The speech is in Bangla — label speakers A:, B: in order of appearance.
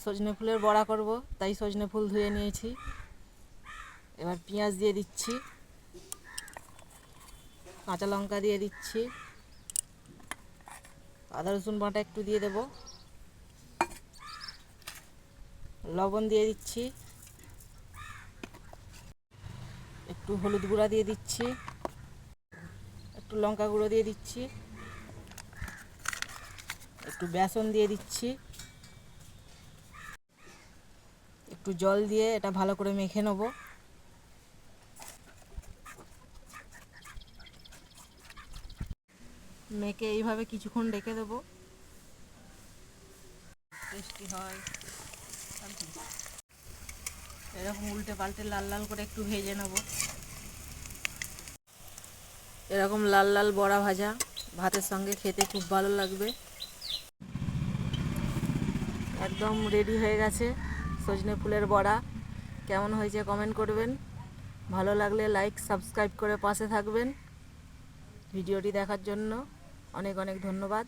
A: সজনে ফুলের বড়া করব, তাই সজনে ফুল ধুয়ে নিয়েছি। এবার পেঁয়াজ দিয়ে দিচ্ছি, কাঁচা লঙ্কা দিয়ে দিচ্ছি, আদা রসুন বাটা একটু দিয়ে দেব, লবণ দিয়ে দিচ্ছি, একটু হলুদ গুঁড়া দিয়ে দিচ্ছি, একটু লঙ্কা গুঁড়ো দিয়ে দিচ্ছি, একটু বেসন দিয়ে দিচ্ছি, একটু জল দিয়ে এটা ভালো করে মেখে নেব। মেখে এইভাবে কিছুক্ষণ রেখে দেবো, টেস্টি হয়। এরকম উল্টে পাল্টে লাল লাল করে একটু ভেজে নেব। এরকম লাল লাল বড়া ভাজা ভাতের সঙ্গে খেতে খুব ভালো লাগবে। একদম রেডি হয়ে গেছে সজনে ফুলের বড়া। কেমন হয়েছে কমেন্ট করবেন, ভালো লাগলে লাইক সাবস্ক্রাইব করে পাশে থাকবেন। ভিডিওটি দেখার জন্য অনেক অনেক ধন্যবাদ।